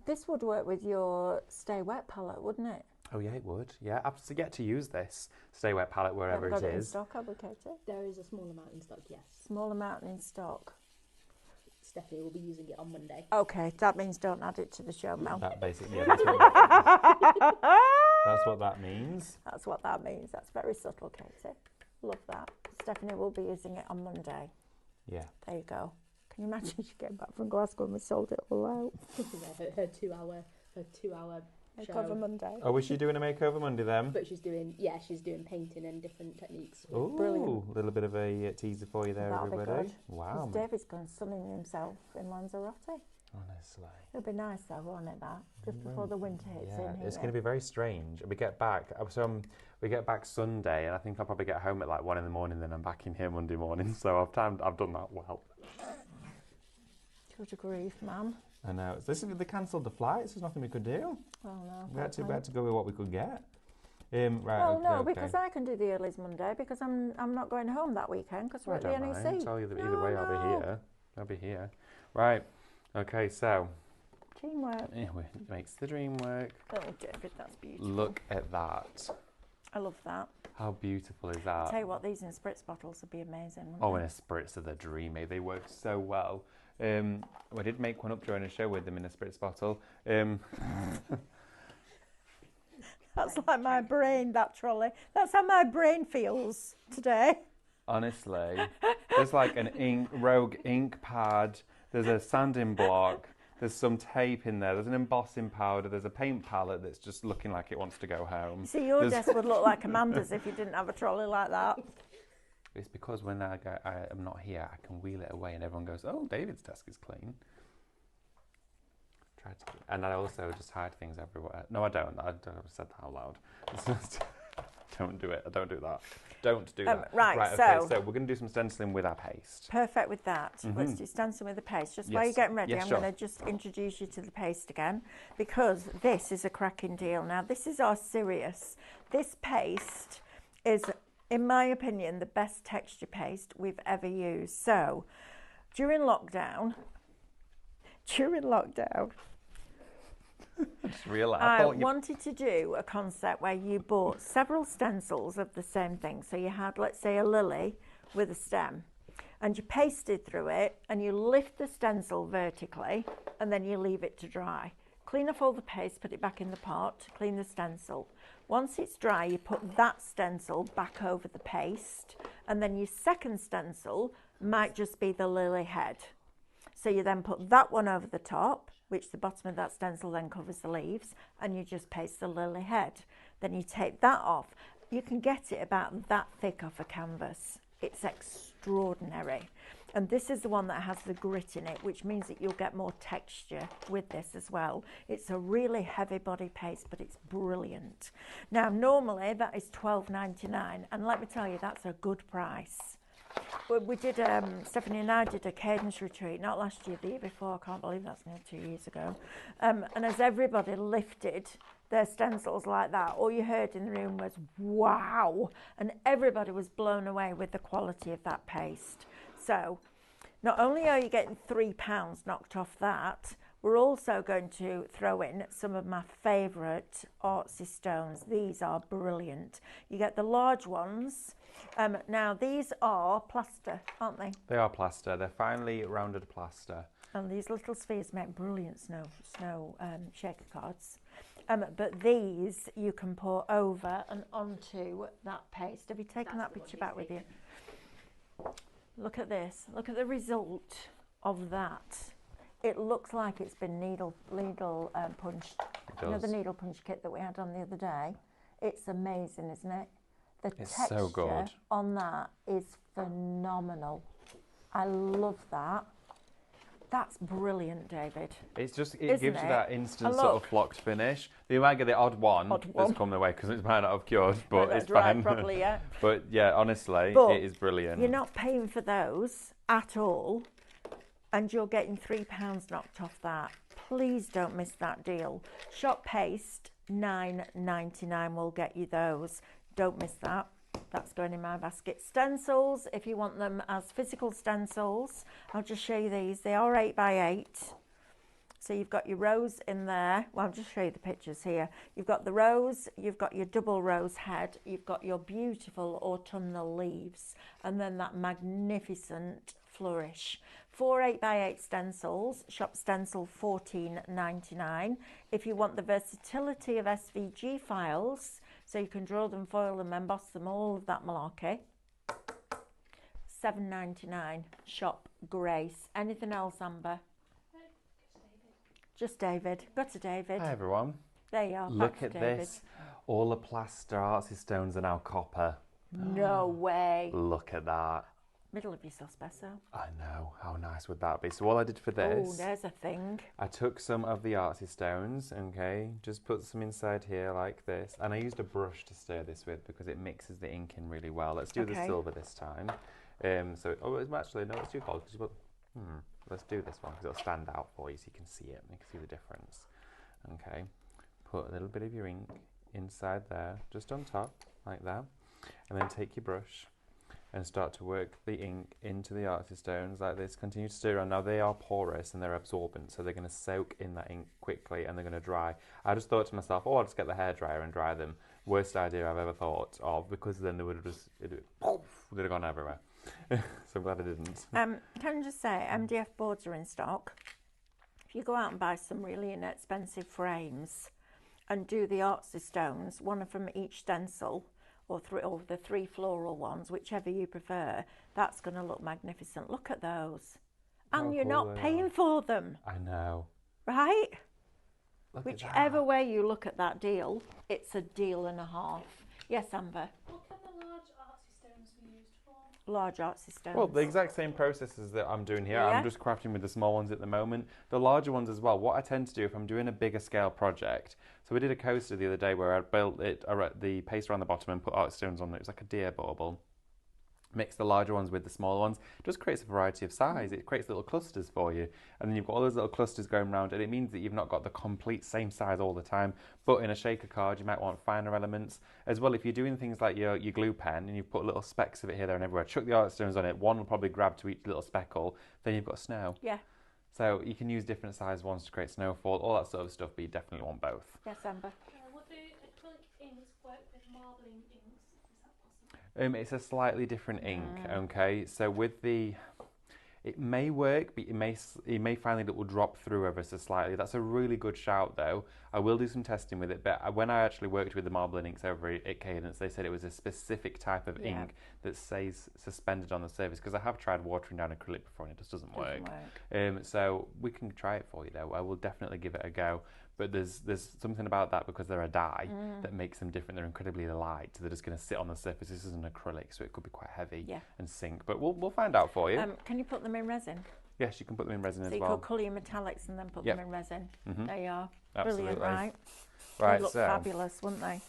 This would work with your Stay Wet palette, wouldn't it? Oh yeah, it would. Yeah, absolutely. Get to use this Stay Wet palette wherever Haven't got it it in is. stock, have we, Katie? There is a small amount in stock, yes. Small amount in stock. Stephanie will be using it on Monday. Okay, that means don't add it to the show, Mel. That basically, yeah, that's what that means. That's what that means. That's very subtle, Katie. Love that. Stephanie will be using it on Monday. Yeah. There you go. Can you imagine she came back from Glasgow and we sold it all out? Yeah, her 2 hour show. Makeover Monday. Oh, was she doing a makeover Monday then? But she's doing painting and different techniques. Ooh, Brilliant. a little bit of a teaser for you there, That'll be everybody. good. Wow. 'Cause David's going sunning himself in Lanzarote. Honestly. It'll be nice though, won't it, that? Just before the winter hits Yeah, in here. it's going to be very strange. We get back, we get back Sunday, and I think I'll probably get home at like 1 a.m. Then I'm back in here Monday morning. So I've done that well. Good grief, man. I know. They cancelled the flights. There's nothing we could do. Oh no. We had to go with what we could get. Right. Well, okay, no, okay. because I can do the earlies Monday because I'm not going home that weekend because we're I at the don't NEC. mind. Either No, way, I'll be no. here. I'll be here. Right. Okay. So Teamwork. it makes the dream work. Oh, David, that's beautiful. Look at that. I love that. How beautiful is I'll that? tell you what, these in spritz bottles would be amazing, wouldn't Oh, they? and a spritz are the dreamy. They work so well. I did make one up during a show with them in a spritz bottle. That's like my brain, that trolley. That's how my brain feels today. Honestly, there's like an rogue ink pad. There's a sanding block. There's some tape in there. There's an embossing powder. There's a paint palette that's just looking like it wants to go home. See, your There's- desk would look like Amanda's if you didn't have a trolley like that. It's because when I am not here, I can wheel it away and everyone goes, "Oh, David's desk is clean." And I also just hide things everywhere. No, I don't. I don't have said that out loud. Don't do it. I don't do that. Don't do that. Right, okay, so- so we're going to do some stenciling with our paste. Perfect with that. Let's do stencil with the paste. Just while Yes. you're getting ready, Yes, I'm sure. going to just introduce you to the paste again because this is a cracking deal. Now, this is our Sirius. This paste is, in my opinion, the best texture paste we've ever used. So, during lockdown, I just realised. I thought you. wanted to do a concept where you bought several stencils of the same thing. So you had, let's say, a lily with a stem, and you pasted through it, and you lift the stencil vertically, and then you leave it to dry. Clean off all the paste, put it back in the pot, clean the stencil. Once it's dry, you put that stencil back over the paste, and then your second stencil might just be the lily head. So you then put that one over the top, which the bottom of that stencil then covers the leaves, and you just paste the lily head. Then you take that off. You can get it about that thick off a canvas. It's extraordinary. And this is the one that has the grit in it, which means that you'll get more texture with this as well. It's a really heavy body paste, but it's brilliant. Now, normally that is $12.99, and let me tell you, that's a good price. We did, Stephanie and I did a cadence retreat, not last year, the year before. I can't believe that's nearly 2 years ago. And as everybody lifted their stencils like that, all you heard in the room was, wow. And everybody was blown away with the quality of that paste. So not only are you getting £3 knocked off that, we're also going to throw in some of my favourite artsy stones. These are brilliant. You get the large ones. Now, these are plaster, aren't they? They are plaster. They're finely rounded plaster. And these little spheres make brilliant snow shaker cards. But these you can pour over and onto that paste. Have you taken that picture back with you? Look at this. Look at the result of that. It looks like it's been needle punched. You know the needle punch kit that we had on the other day? It's amazing, isn't it? The texture so good. on that is phenomenal. I love that. That's brilliant, David. It gives Isn't you it? that instant And sort of look. flocked finish. You might get the odd one that's come their way because it might not have cured, but it's fine. Properly yet. But yeah, honestly, But it is brilliant. You're not paying for those at all, and you're getting £3 knocked off that. Please don't miss that deal. Shop Paste, $9.99 will get you those. Don't miss that. That's going in my basket. Stencils, if you want them as physical stencils, I'll just show you these. They are 8x8. So you've got your rose in there. Well, I'll just show you the pictures here. You've got the rose, you've got your double rose head, you've got your beautiful autumnal leaves, and then that magnificent flourish. 4 8x8 stencils, shop stencil $14.99. If you want the versatility of SVG files, so you can draw them, foil them, emboss them, all of that malarkey, $7.99. Shop Grace. Anything else, Amber? Just David. Go to David. Hi everyone. There you are. Look back to at David. this. All the plaster artsy stones are now copper. No way. Look at that. Middle of your espresso. I know. How nice would that be? So all I did for Oh, this, there's a thing. I took some of the artsy stones, okay, just put some inside here like this, and I used a brush to stir this with because it mixes the ink in really well. Let's do the Okay. silver this time. It's actually, no, it's too cold because you put, let's do this one because it'll stand out for you so you can see it, you can see the difference. Okay, put a little bit of your ink inside there, just on top, like that, and then take your brush and start to work the ink into the artsy stones like this. Continue to stir around. Now they are porous and they're absorbent, so they're going to soak in that ink quickly and they're going to dry. I just thought to myself, oh, I'll just get the hairdryer and dry them. Worst idea I've ever thought of, because then they would have just, they'd have gone everywhere. So I'm glad I didn't. Can I just say, MDF boards are in stock. If you go out and buy some really inexpensive frames and do the artsy stones, one from each stencil, or the 3 floral ones, whichever you prefer, that's going to look magnificent. Look at those. And How you're cool not they paying are. for them, I know. right? Look at Whichever that. way you look at that deal, it's a deal and a half. Yes, Amber? What can the large artsy stones be used for? Large artsy stones. Well, the exact same processes that I'm doing here. Yeah. I'm just crafting with the small ones at the moment. The larger ones as well. What I tend to do if I'm doing a bigger scale project, so we did a coaster the other day where I built it, the paste around the bottom and put art stones on it. It was like a deer bauble. Mix the larger ones with the smaller ones. It just creates a variety of size. It creates little clusters for you. And then you've got all those little clusters going around, and it means that you've not got the complete same size all the time. But in a shaker card, you might want finer elements. As well, if you're doing things like your glue pen and you've put little specks of it here, there and everywhere, chuck the art stones on it. One will probably grab to each little speckle. Then you've got snow. Yeah. So you can use different size ones to create snowfall, all that sort of stuff, but you definitely want both. Yes, Amber. Would the acrylic inks work with marbling inks? Is that possible? It's a slightly different ink, Mm. okay? So with the, it may work, but you may find that it will drop through ever so slightly. That's a really good shout, though. I will do some testing with it, but when I actually worked with the marbling inks over at Cadence, they said it was a specific type of Yeah. ink that stays suspended on the surface, because I have tried watering down acrylic before and it just doesn't work. Doesn't work. So we can try it for you, though. I will definitely give it a go. But there's something about that, because they're a dye, that makes them different. They're incredibly light. They're just going to sit on the surface. This is an acrylic, so it could be quite heavy Yeah. and sink. But we'll find out for you. Can you put them in resin? Yes, you can put them in resin So as you well. could colour your metallics and then put Yep. them in resin. Mhm. There you are. Absolutely. Brilliant, right? Right, They'd look so fabulous, wouldn't they?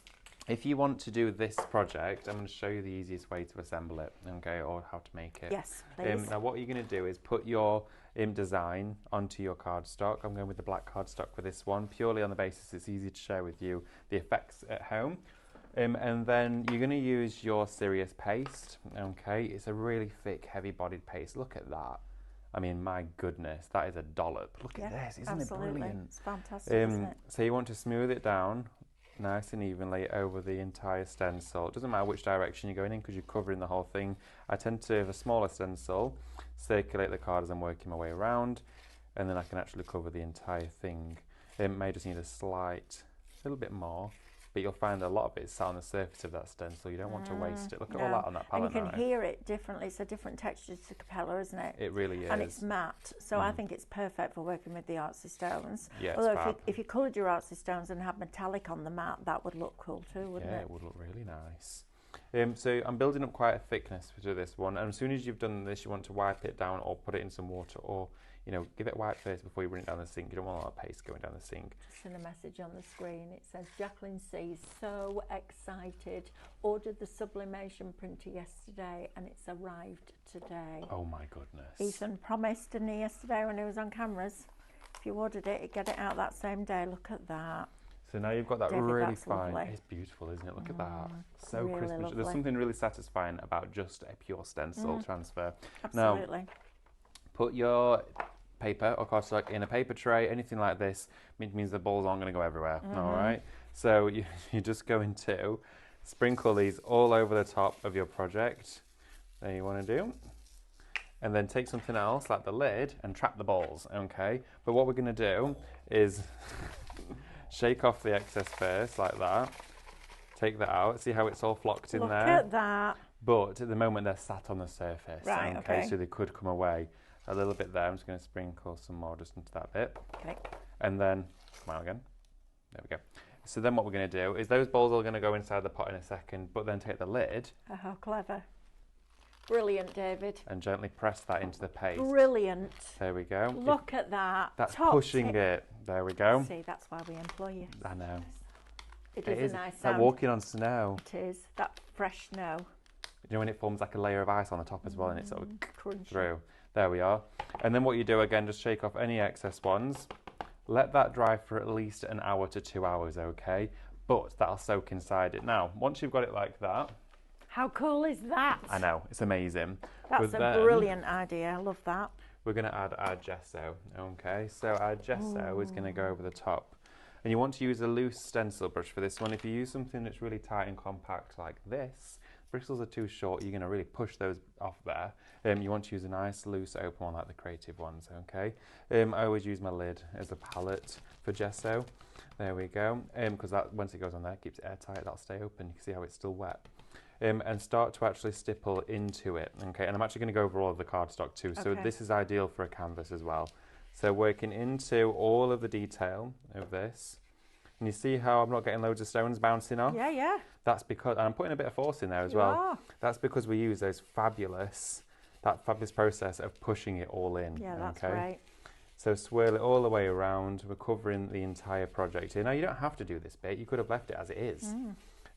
if you want to do this project, I'm going to show you the easiest way to assemble it, okay, or how to make it. Yes, please. Now what you're going to do is put your design onto your cardstock. I'm going with the black cardstock for this one, purely on the basis it's easy to share with you the effects at home. And then you're going to use your Sirius paste, okay? It's a really thick, heavy-bodied paste. Look at that. I mean, my goodness, that is a dollop. Look Yeah, at this, isn't absolutely. it brilliant? It's fantastic, isn't it? So you want to smooth it down nice and evenly over the entire stencil. It doesn't matter which direction you're going in, because you're covering the whole thing. I tend to have a smaller stencil, circulate the card as I'm working my way around, and then I can actually cover the entire thing. It may just need a little bit more, but you'll find a lot of it is sat on the surface of that stencil. You don't want to waste it. Look at all No. that on that And palette you can knife. hear it differently. It's a different texture to Capella, isn't it? It really is. And it's matte, so I think it's perfect for working with the artsy stones. Yeah, it's Although fab. if you coloured your artsy stones and had metallic on the matte, that would look cool too, wouldn't Yeah, it? it would look really nice. So I'm building up quite a thickness to this one, and as soon as you've done this, you want to wipe it down or put it in some water, or give it a wipe first before you run it down the sink. You don't want all that paste going down the sink. Just in a message on the screen, it says, Jacqueline C, so excited. Ordered the sublimation printer yesterday and it's arrived today. Oh my goodness. Ethan promised, didn't he, yesterday when he was on cameras? If you ordered it, he'd get it out that same day. Look at that. So now you've got that David, really that's fine. lovely. It's beautiful, isn't it? Look at that. So really crisp. lovely. There's something really satisfying about just a pure stencil transfer. Now, Absolutely. put your paper or cardstock in a paper tray, anything like this. Means the balls aren't going to go everywhere. All right. So you're just going to sprinkle these all over the top of your project. There you want to do. And then take something else like the lid and trap the balls. Okay. But what we're going to do is shake off the excess first, like that. Take that out. See how it's all flocked in Look there? at that. But at the moment, they're sat on the surface. Right, okay. So they could come away a little bit there. I'm just going to sprinkle some more just into that bit. Okay. And then, smile again. There we go. So then what we're going to do is those balls are going to go inside the pot in a second, but then take the lid Oh, how clever. Brilliant, David. and gently press that into the paste. Brilliant. There we go. Look at that. That's Top pushing tip. it. There we go. See, that's why we employ you. I know. It It is is. a nice It's like sound. walking on snow. It is. That fresh snow. You know when it forms like a layer of ice on the top as well and it's sort of Crunchy. through. There we are. And then what you do again, just shake off any excess ones. Let that dry for at least an hour to 2 hours, okay? But that'll soak inside it. Now, once you've got it like that, How cool is that? I know, it's amazing. That's But a then brilliant idea. I love that. We're going to add our gesso, okay? So our gesso is going to go over the top. And you want to use a loose stencil brush for this one. If you use something that's really tight and compact like this, bristles are too short, you're going to really push those off there. You want to use a nice loose open one like the creative ones, okay? I always use my lid as a palette for gesso. There we go. Because that once it goes on there, it keeps it airtight, that'll stay open. You can see how it's still wet. And start to actually stipple into it, okay? And I'm actually going to go over all of the cardstock too. So Okay. this is ideal for a canvas as well. So working into all of the detail of this. And you see how I'm not getting loads of stones bouncing off? Yeah, yeah. That's because, and I'm putting a bit of force in there as You well. are. That's because we use that fabulous process of pushing it all in. Yeah, that's okay? great. So swirl it all the way around. We're covering the entire project here. Now you don't have to do this bit. You could have left it as it is.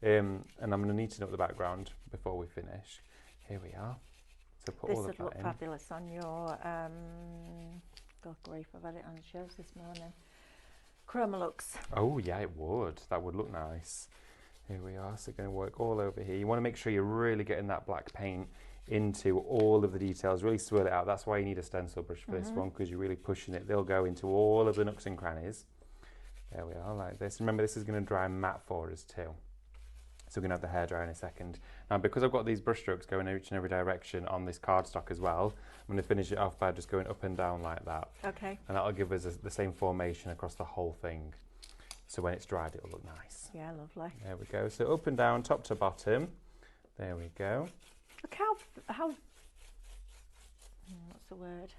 And I'm going to neaten up the background before we finish. Here we are. So put This all of would that look in. fabulous on your, God grief, I've had it on shows this morning. Chromolux. Oh yeah, it would. That would look nice. Here we are. So going to work all over here. You want to make sure you're really getting that black paint into all of the details, really swirl it out. That's why you need a stencil brush for this one, because you're really pushing it. They'll go into all of the nooks and crannies. There we are, like this. Remember, this is going to dry matte for us too. So we're going to have the hairdryer in a second. Now, because I've got these brush strokes going each and every direction on this cardstock as well, I'm going to finish it off by just going up and down like that. Okay. And that'll give us the same formation across the whole thing. So when it's dried, it'll look nice. Yeah, lovely. There we go. So up and down, top to bottom. There we go. Look how what's the word?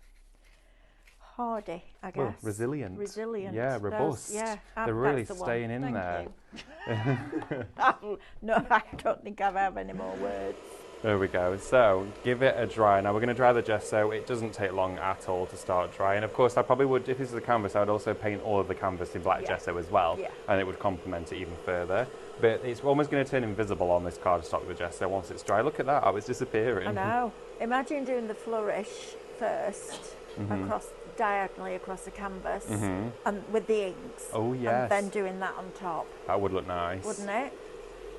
Hardy, I guess. Well, resilient. Resilient. Yeah, robust. Yeah, They're really that's the staying in Thank there. You. No, I don't think I have any more words. There we go. So give it a dry. Now we're going to dry the gesso. It doesn't take long at all to start drying. Of course, I probably would, if this is a canvas, I would also paint all of the canvas in black gesso as well, and it would complement it even further. But it's almost going to turn invisible on this cardstock, the gesso, once it's dry. Look at that, how it's disappearing. I know. Imagine doing the flourish first, diagonally across the canvas, and with the inks. Oh yes. And then doing that on top. That would look nice. Wouldn't it?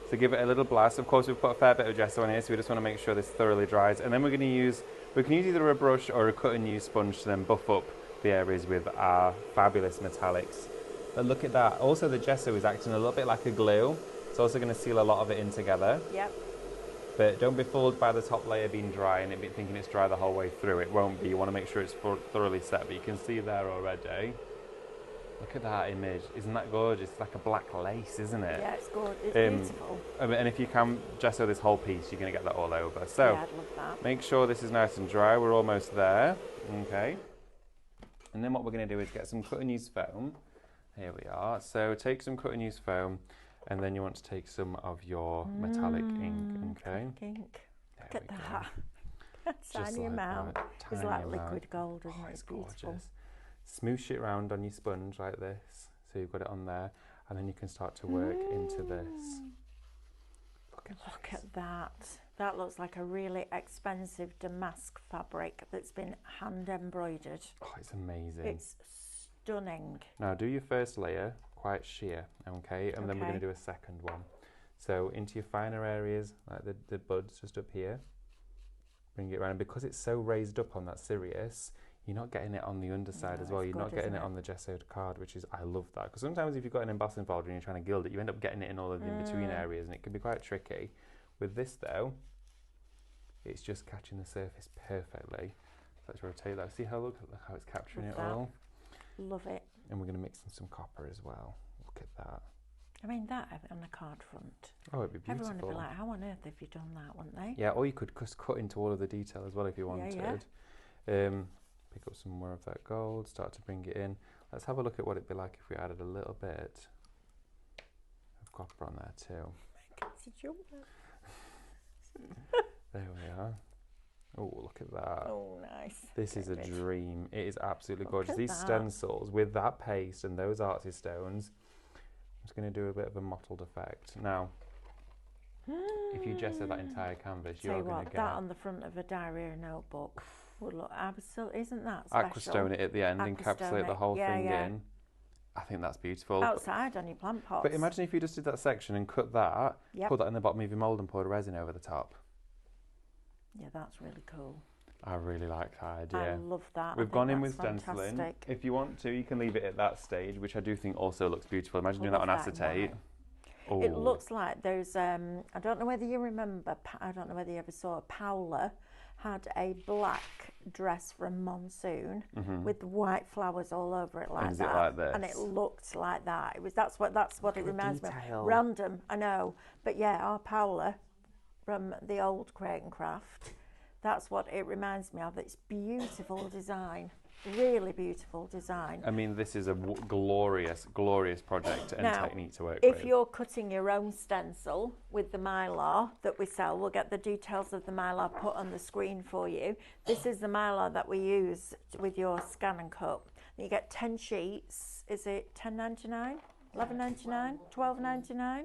So give it a little blast. Of course, we've put a fair bit of gesso on here, so we just want to make sure this thoroughly dries. And then we can use either a brush or a cut and use sponge to then buff up the areas with our fabulous metallics. But look at that. Also, the gesso is acting a little bit like a glue. It's also going to seal a lot of it in together. Yep. But don't be fooled by the top layer being dry and thinking it's dry the whole way through. It won't be. You want to make sure it's thoroughly set, but you can see there already. Look at that image. Isn't that gorgeous? It's like a black lace, isn't it? Yeah, it's good. It's beautiful. And if you can gesso this whole piece, you're going to get that all over. So yeah, I'd love that. make sure this is nice and dry. We're almost there. Okay. And then what we're going to do is get some cut and use foam. Here we are. So take some cut and use foam, and then you want to take some of your metallic ink. Okay. Ink. There Look at we that. go. Tiny Just like amount. that. It's Tiny like amount. liquid gold, isn't Oh, it? it's Beautiful. gorgeous. Smoosh it around on your sponge like this, so you've got it on there, and then you can start to work into this. Look at that. That looks like a really expensive damask fabric that's been hand embroidered. Oh, it's amazing. It's stunning. Now do your first layer quite sheer, okay, and then we're going to do a second one. So into your finer areas, like the buds just up here, bring it around, and because it's so raised up on that Sirius, you're not getting it on the underside as well. You're not getting it on the gessoed card, which is, I love that. Because sometimes if you've got an embossing folder and you're trying to gild it, you end up getting it in all of the in-between areas, and it can be quite tricky. With this though, it's just catching the surface perfectly. So let's rotate that. See how, look how it's capturing it all? Love it. And we're going to mix in some copper as well. Look at that. I mean, that on the card front. Oh, it'd be beautiful. Everyone would be like, how on earth have you done that, wouldn't they? Yeah, or you could just cut into all of the detail as well if you wanted. Pick up some more of that gold, start to bring it in. Let's have a look at what it'd be like if we added a little bit of copper on there too. There we are. Oh, look at that. Oh, nice. This is a dream. It is absolutely Look gorgeous. at These that. stencils with that paste and those artsy stones, I'm just going to do a bit of a mottled effect. Now, if you gesso that entire canvas, you're going to get... that on the front of a diary or notebook would look absolutely... Isn't that special? Aquastone it at the end, encapsulate the whole thing in. I think that's beautiful. Outside on your plant pots. But imagine if you just did that section and cut that, put that in the bottom of your mould and poured resin over the top. Yeah, that's really cool. I really like that idea. I love that. We've gone in with stenciling. If you want to, you can leave it at that stage, which I do think also looks beautiful. Imagine doing that on acetate. Oh. It looks like those, I don't know whether you remember, I don't know whether you ever saw, Paula had a black dress from Monsoon with white flowers all over it like that. Like this? And it looked like that. That's what it reminds me of. Detail. Random, I know. But yeah, our Paula from the old Create and Craft, that's what it reminds me of. It's beautiful design. Really beautiful design. I mean, this is a glorious, glorious project and technique to work with. with. If you're cutting your own stencil with the Mylar that we sell, we'll get the details of the Mylar put on the screen for you. This is the Mylar that we use with your scan and cut. You get 10 sheets. Is it $10.99? $11.99? $12.99?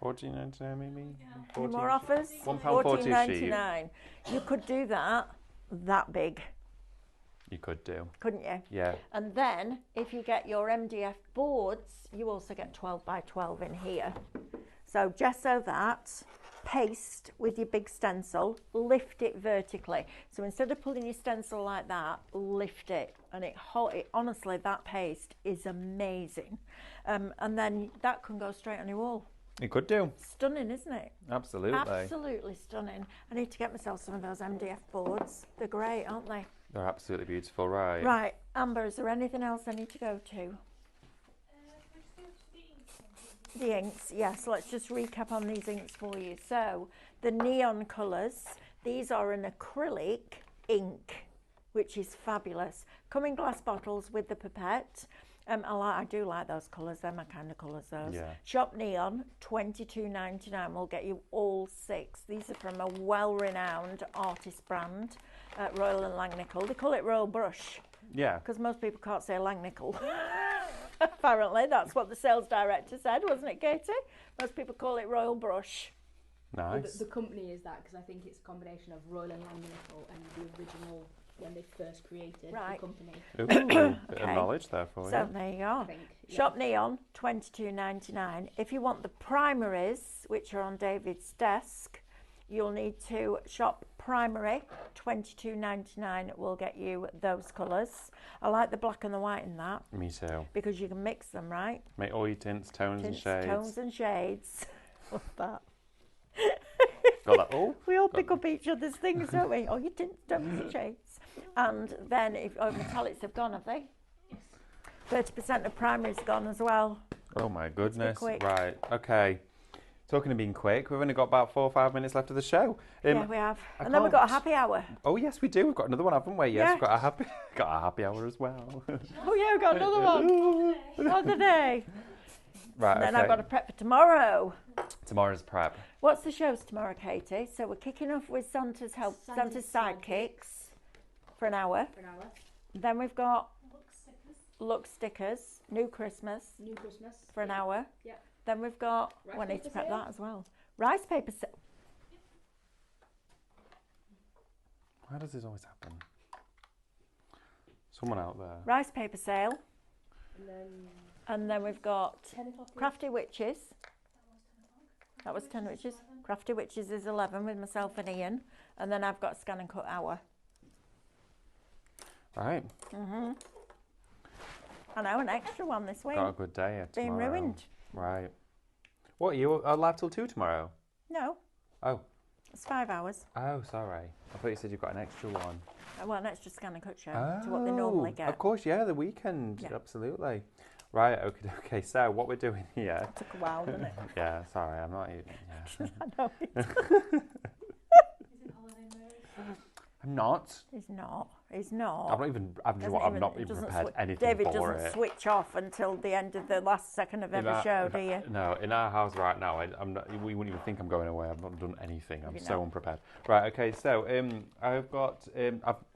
$14.99 maybe? Any more offers? £1.40 a sheet. $14.99. You could do that big. You could do. Couldn't you? Yeah. And then if you get your MDF boards, you also get 12 by 12 in here. So gesso that, paste with your big stencil, lift it vertically. So instead of pulling your stencil like that, lift it. And it honestly, that paste is amazing. And then that can go straight on your wall. It could do. Stunning, isn't it? Absolutely. Absolutely stunning. I need to get myself some of those MDF boards. They're great, aren't they? They're absolutely beautiful, right? Right, Amber, is there anything else I need to go to? Which goes to the ink one, please? The inks, yes, let's just recap on these inks for you. So, the neon colours, these are an acrylic ink, which is fabulous. Come in glass bottles with the pipette. I do like those colours, they're my kind of colours, those. Yeah. Shop Neon, $22.99 will get you all 6. These are from a well-renowned artist brand, Royal and Langnickel. They call it Royal Brush, Yeah. because most people can't say Langnickel. Apparently, that's what the sales director said, wasn't it, Katie? Most people call it Royal Brush. Well, Nice. the company is that because I think it's a combination of Royal and Langnickel and the original when they first created Right. the company. Ooh, bit of Okay. knowledge there for So you. there you I go. think. yeah. Shop Neon, $22.99. If you want the primaries, which are on David's desk, you'll need to shop Primary, $22.99 will get you those colours. I like the black and the white in that Me too. because you can mix them, right? Make all your tints, tones, Tints, and shades. tones and shades. Love that. Got that? Oh, We all pick up each other's things, don't we? Oh, your tints, tones and shades. And then, metallics have gone, have they? 30% of primary's gone as well. oh my goodness. quick. Right. Okay. Talking of being quick, we've only got about 4 or 5 minutes left of the show. Yeah, we have. I And then we've got a can't- happy hour. Oh yes, we do. We've got another one, haven't we? Yes, Yeah. we've got a happy, got a happy hour as well. Oh yeah, we've got another one. Another day. Right. And then okay. I've got to prep for tomorrow. Tomorrow's prep. What's the shows tomorrow, Katie? So we're kicking off with Santa's Santa's Sidekicks for an hour. For an hour. Then we've got Look stickers. Look Stickers, New Christmas New Christmas. for an hour. Yeah. Then we've got, Rice I need to paper prep sale? that as well. Rice paper sale. Why does this always happen? Someone out there. Rice paper sale. And then And then we've got 10 o'clock. Crafty Witches. That was 10 Witches. Crafty Witches is 11 with myself and Ian. And then I've got Scan and Cut hour. Right. I know, an extra one this week. Got a good day Being tomorrow. ruined. Right. What, are you live till 2 tomorrow? No, Oh. it's 5 hours. Oh, sorry. I thought you said you've got an extra one. Well, an extra Scan and Cut show to what they normally get. Of course, yeah, the weekend. Yeah. Absolutely. Right, okay, so what we're doing here. Took a while, didn't it? Yeah, sorry, I'm not even. Yeah. I know. He's in holiday mode. I'm not. He's not. He's I'm not. not even. I've Doesn't not it even doesn't prepared swi- anything David for doesn't it. switch off until the end of the last second of In every our- show, do you? No, in our house right now, I'm not, we wouldn't even think I'm going away. I've not done anything. I'm You so know. unprepared. Right, okay, so I've got, I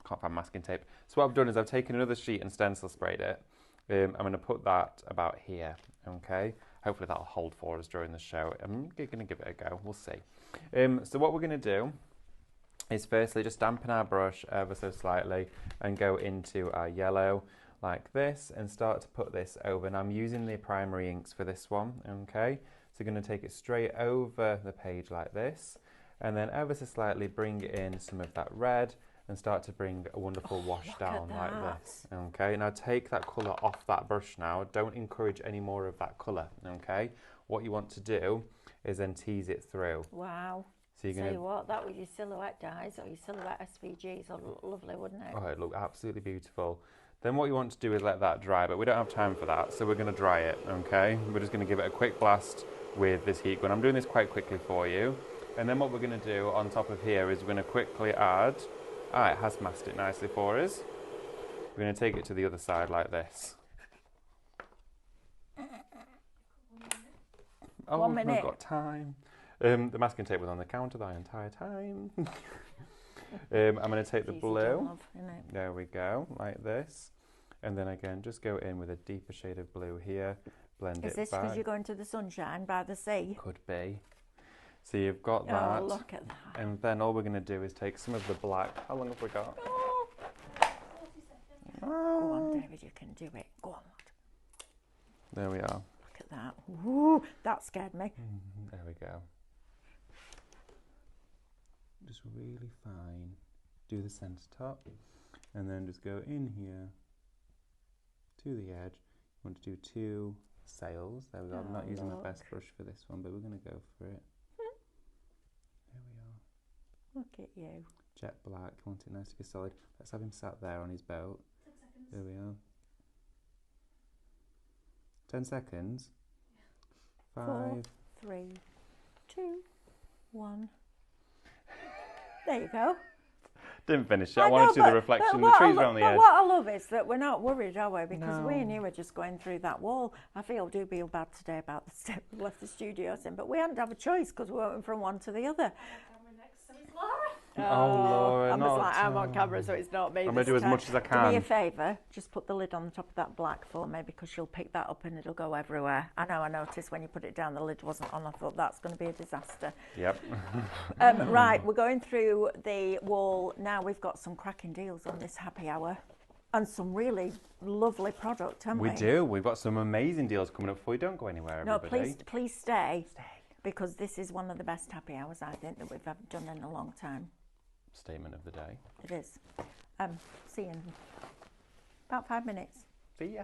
can't find masking tape. So what I've done is I've taken another sheet and stencil sprayed it. I'm going to put that about here, okay? Hopefully that'll hold for us during the show. I'm going to give it a go. We'll see. So what we're going to do is firstly just dampen our brush ever so slightly and go into our yellow like this and start to put this over. And I'm using the primary inks for this one, okay? So you're going to take it straight over the page like this and then ever so slightly bring in some of that red and start to bring a wonderful wash look down at like that. this, okay? Now take that colour off that brush now. Don't encourage any more of that colour, okay? What you want to do is then tease it through. Wow. So you're Tell going you to what, that with your silhouette dyes or your silhouette SVGs would look lovely, wouldn't it? Oh, it looked absolutely beautiful. Then what you want to do is let that dry, but we don't have time for that, so we're going to dry it, okay? We're just going to give it a quick blast with this heat gun. I'm doing this quite quickly for you. And then what we're going to do on top of here is we're going to quickly add, it has masked it nicely for us. We're going to take it to the other side like this. Oh, 1 we've minute. not got time. The masking tape was on the counter the entire time. I'm going to take the Easy blue. done, love, innit? There we go, like this. And then again, just go in with a deeper shade of blue here. Blend Is it this back. because you're going to the sunshine by the sea? Could be. So you've got that. Oh, look at that. And then all we're going to do is take some of the black. How long have we got? 40 seconds. Go on, David, you can do it. Go on, lad. There we are. Look at that. Ooh, that scared me. There we go. just really fine. Do the centre top, and then just go in here to the edge. You want to do 2 sails. There we go. I'm not using my best brush for this one, but we're going to go for it. There we are. Look at you. Jet black. Want it nice to be solid. Let's have him sat there on his boat. 10 seconds. There we are. 10 seconds. 5. 4, 3, 2, 1. There you go. Didn't finish it. I wanted to do the reflection. The trees around the edge. What I love is that we're not worried, are we? Because No. we and you were just going through that wall. I do feel bad today about the step we left the studio in, but we hadn't have a choice because we went from one to the other. Camera next, so it's Laura. Laura, I was not like, I'm on camera, so it's not me. I'm going to do as much as I Do me a can. favour, just put the lid on the top of that black for me because she'll pick that up and it'll go everywhere. I know, I noticed when you put it down, the lid wasn't on. I thought that's going to be a disaster. Yep. Right, we're going through the wall now. We've got some cracking deals on this happy hour and some really lovely product, haven't we? We do. We've got some amazing deals coming up before you don't go anywhere, No, everybody. please stay. Because this is one of the best happy hours, I think, that we've ever done in a long time. Statement of the day. It is. See you in about 5 minutes. See ya.